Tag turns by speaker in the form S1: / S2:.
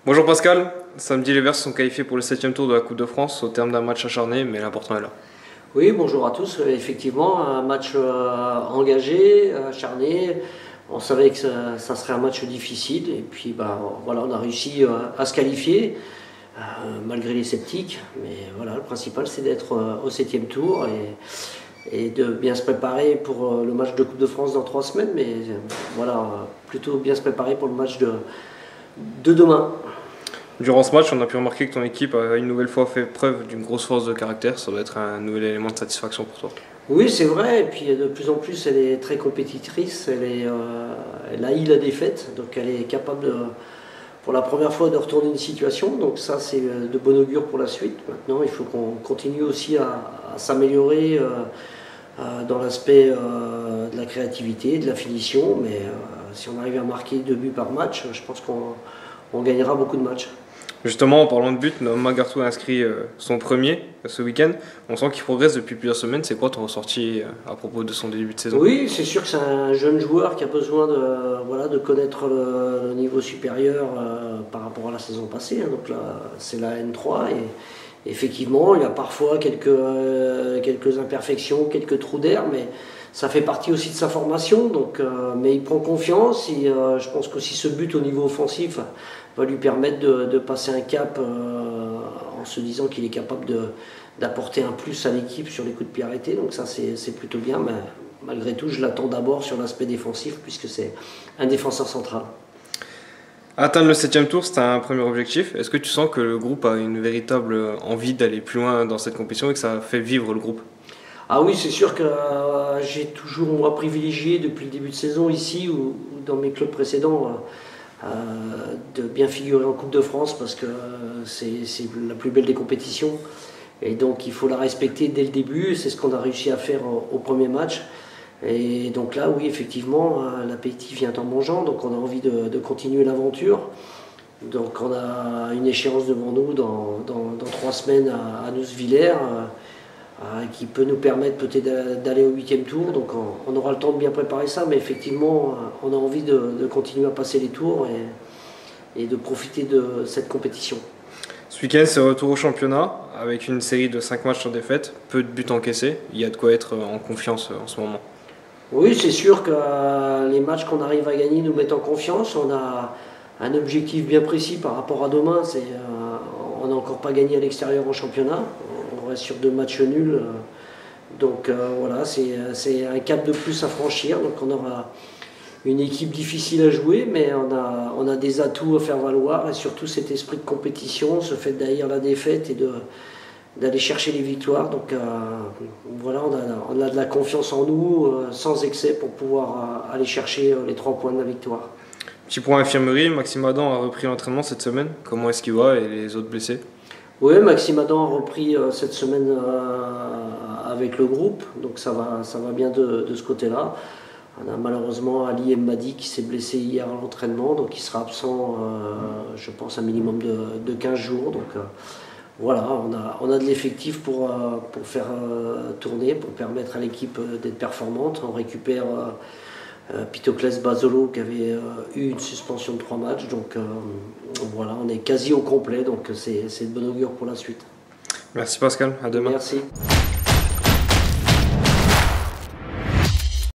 S1: Bonjour Pascal, samedi les Verts se sont qualifiés pour le 7e tour de la Coupe de France au terme d'un match acharné, mais l'important est là.
S2: Oui, bonjour à tous. Effectivement, un match engagé, acharné. On savait que ça serait un match difficile et puis voilà, on a réussi à se qualifier malgré les sceptiques. Mais voilà, le principal c'est d'être au 7e tour et de bien se préparer pour le match de Coupe de France dans 3 semaines. Mais voilà, plutôt bien se préparer pour le match de demain.
S1: Durant ce match, on a pu remarquer que ton équipe a une nouvelle fois fait preuve d'une grosse force de caractère. Ça doit être un nouvel élément de satisfaction pour toi.
S2: Oui, c'est vrai, et puis de plus en plus elle est très compétitrice, elle haït la défaite, donc elle est capable pour la première fois de retourner une situation, donc ça c'est de bon augure pour la suite. Maintenant il faut qu'on continue aussi à s'améliorer dans l'aspect de la créativité, de la finition, mais si on arrive à marquer 2 buts par match, je pense qu'on gagnera beaucoup de matchs.
S1: Justement, en parlant de but, Noam Gartou a inscrit son premier ce week-end. On sent qu'il progresse depuis plusieurs semaines. C'est quoi ton ressenti à propos de son début de saison?
S2: Oui, c'est sûr que c'est un jeune joueur qui a besoin de connaître le niveau supérieur par rapport à la saison passée. Donc là, c'est la N3 et effectivement, il y a parfois quelques imperfections, quelques trous d'air, mais ça fait partie aussi de sa formation. Donc, mais il prend confiance et je pense qu'aussi ce but au niveau offensif va lui permettre de passer un cap en se disant qu'il est capable d'apporter un plus à l'équipe sur les coups de pied arrêtés. Donc ça c'est plutôt bien, mais malgré tout je l'attends d'abord sur l'aspect défensif puisque c'est un défenseur central.
S1: Atteindre le 7e tour, c'est un premier objectif. Est-ce que tu sens que le groupe a une véritable envie d'aller plus loin dans cette compétition et que ça fait vivre le groupe?
S2: Ah oui, c'est sûr que j'ai toujours moi privilégié depuis le début de saison ici ou dans mes clubs précédents de bien figurer en Coupe de France parce que c'est la plus belle des compétitions et donc il faut la respecter dès le début. C'est ce qu'on a réussi à faire au premier match et donc là oui effectivement l'appétit vient en mangeant, donc on a envie de continuer l'aventure. Donc on a une échéance devant nous dans 3 semaines à Nousvillers qui peut nous permettre peut-être d'aller au 8e tour. Donc on aura le temps de bien préparer ça, mais effectivement on a envie de continuer à passer les tours et de profiter de cette compétition.
S1: Ce week-end, c'est retour au championnat avec une série de 5 matchs sans défaite, peu de buts encaissés. Il y a de quoi être en confiance en ce moment.
S2: Oui, c'est sûr que les matchs qu'on arrive à gagner nous mettent en confiance. On a un objectif bien précis par rapport à demain. On n'a encore pas gagné à l'extérieur en championnat. On reste sur 2 matchs nuls. Donc voilà, c'est un cap de plus à franchir. Donc on aura une équipe difficile à jouer, mais on a des atouts à faire valoir et surtout cet esprit de compétition, ce fait d'haïr la défaite et d'aller chercher les victoires. Donc voilà, on a de la confiance en nous sans excès pour pouvoir aller chercher les 3 points de la victoire.
S1: Petit point infirmerie, Maxime Adam a repris l'entraînement cette semaine. Comment est-ce qu'il va et les autres blessés?
S2: Oui, Maxime Adam a repris cette semaine avec le groupe, donc ça va bien de ce côté-là. On a malheureusement Ali Madi qui s'est blessé hier à l'entraînement, donc il sera absent, je pense, un minimum de 15 jours. Donc voilà, on a de l'effectif pour faire tourner, pour permettre à l'équipe d'être performante. On récupère Pitoclès Basolo qui avait eu une suspension de 3 matchs. Donc voilà, on est quasi au complet, donc c'est de bon augure pour la suite.
S1: Merci Pascal, à demain.
S2: Merci.